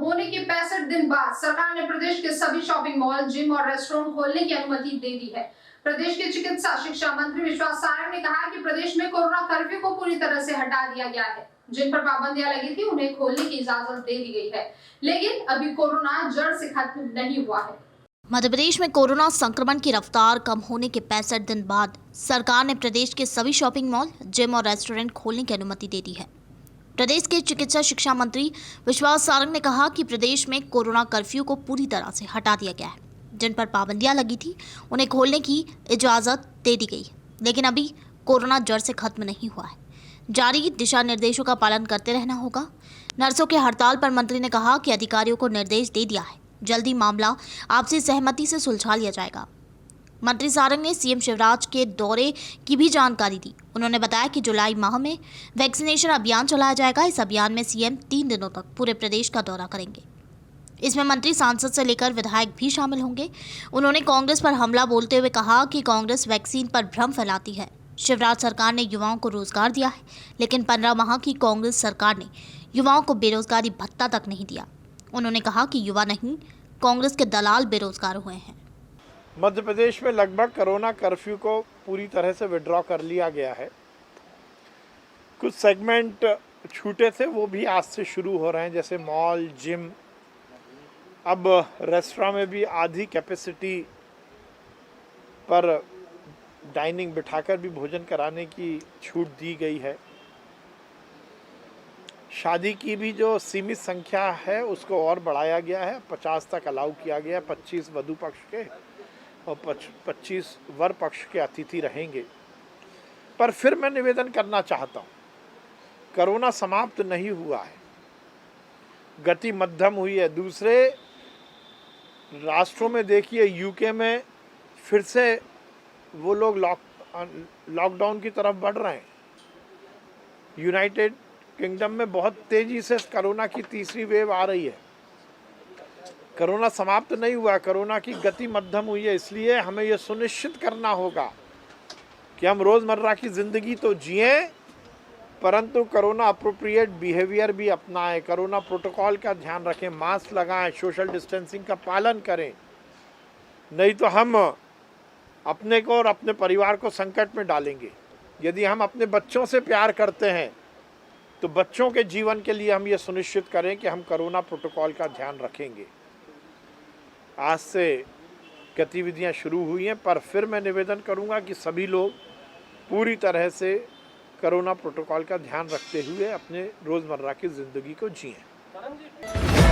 होने के 65 दिन बाद सरकार ने प्रदेश के सभी शॉपिंग मॉल, जिम और रेस्टोरेंट खोलने की अनुमति दे दी है। प्रदेश के चिकित्सा शिक्षा मंत्री विश्वास सारंग ने कहा कि प्रदेश में कोरोना कर्फ्यू को पूरी तरह से हटा दिया गया है। जिन पर पाबंदियां लगी थी उन्हें खोलने की इजाजत दे दी गई है, लेकिन अभी कोरोना जड़ से खत्म नहीं हुआ है। मध्य प्रदेश में कोरोना संक्रमण की रफ्तार कम होने के 65 दिन बाद सरकार ने प्रदेश के सभी शॉपिंग मॉल, जिम और रेस्टोरेंट खोलने की अनुमति दे दी है। प्रदेश के चिकित्सा शिक्षा मंत्री विश्वास सारंग ने कहा कि प्रदेश में कोरोना कर्फ्यू को पूरी तरह से हटा दिया गया है। जिन पर पाबंदियां लगी थी उन्हें खोलने की इजाज़त दे दी गई, लेकिन अभी कोरोना जड़ से खत्म नहीं हुआ है। जारी दिशा निर्देशों का पालन करते रहना होगा। नर्सों के हड़ताल पर मंत्री ने कहा कि अधिकारियों को निर्देश दे दिया है, जल्दी मामला आपसी सहमति से सुलझा लिया जाएगा। मंत्री सारंग ने सीएम शिवराज के दौरे की भी जानकारी दी। उन्होंने बताया कि जुलाई माह में वैक्सीनेशन अभियान चलाया जाएगा। इस अभियान में सीएम 3 दिनों तक पूरे प्रदेश का दौरा करेंगे। इसमें मंत्री, सांसद से लेकर विधायक भी शामिल होंगे। उन्होंने कांग्रेस पर हमला बोलते हुए कहा कि कांग्रेस वैक्सीन पर भ्रम फैलाती है। शिवराज सरकार ने युवाओं को रोजगार दिया है, लेकिन 15 माह की कांग्रेस सरकार ने युवाओं को बेरोजगारी भत्ता तक नहीं दिया। उन्होंने कहा कि युवा नहीं, कांग्रेस के दलाल बेरोजगार हुए हैं। मध्य प्रदेश में लगभग कोरोना कर्फ्यू को पूरी तरह से विड्रॉ कर लिया गया है। कुछ सेगमेंट छूटे थे वो भी आज से शुरू हो रहे हैं, जैसे मॉल, जिम। अब रेस्टोरेंट में भी आधी कैपेसिटी पर डाइनिंग बिठाकर भी भोजन कराने की छूट दी गई है। शादी की भी जो सीमित संख्या है उसको और बढ़ाया गया है, 50 तक अलाउ किया गया है। 25 वधु पक्ष के और 25 वर पक्ष के अतिथि रहेंगे। पर फिर मैं निवेदन करना चाहता हूँ, कोरोना समाप्त नहीं हुआ है, गति मध्यम हुई है। दूसरे राष्ट्रों में देखिए, यूके में फिर से वो लोग लॉकडाउन की तरफ बढ़ रहे हैं। यूनाइटेड किंगडम में बहुत तेज़ी से कोरोना की तीसरी वेव आ रही है। कोरोना समाप्त नहीं हुआ, कोरोना की गति मध्यम हुई है। इसलिए हमें यह सुनिश्चित करना होगा कि हम रोज़मर्रा की ज़िंदगी तो जिएं, परंतु कोरोना अप्रोप्रिएट बिहेवियर भी अपनाएं, कोरोना प्रोटोकॉल का ध्यान रखें, मास्क लगाएं, सोशल डिस्टेंसिंग का पालन करें। नहीं तो हम अपने को और अपने परिवार को संकट में डालेंगे। यदि हम अपने बच्चों से प्यार करते हैं तो बच्चों के जीवन के लिए हम ये सुनिश्चित करें कि हम कोरोना प्रोटोकॉल का ध्यान रखेंगे। आज से गतिविधियां शुरू हुई हैं, पर फिर मैं निवेदन करूंगा कि सभी लोग पूरी तरह से कोरोना प्रोटोकॉल का ध्यान रखते हुए अपने रोज़मर्रा की ज़िंदगी को जिएं।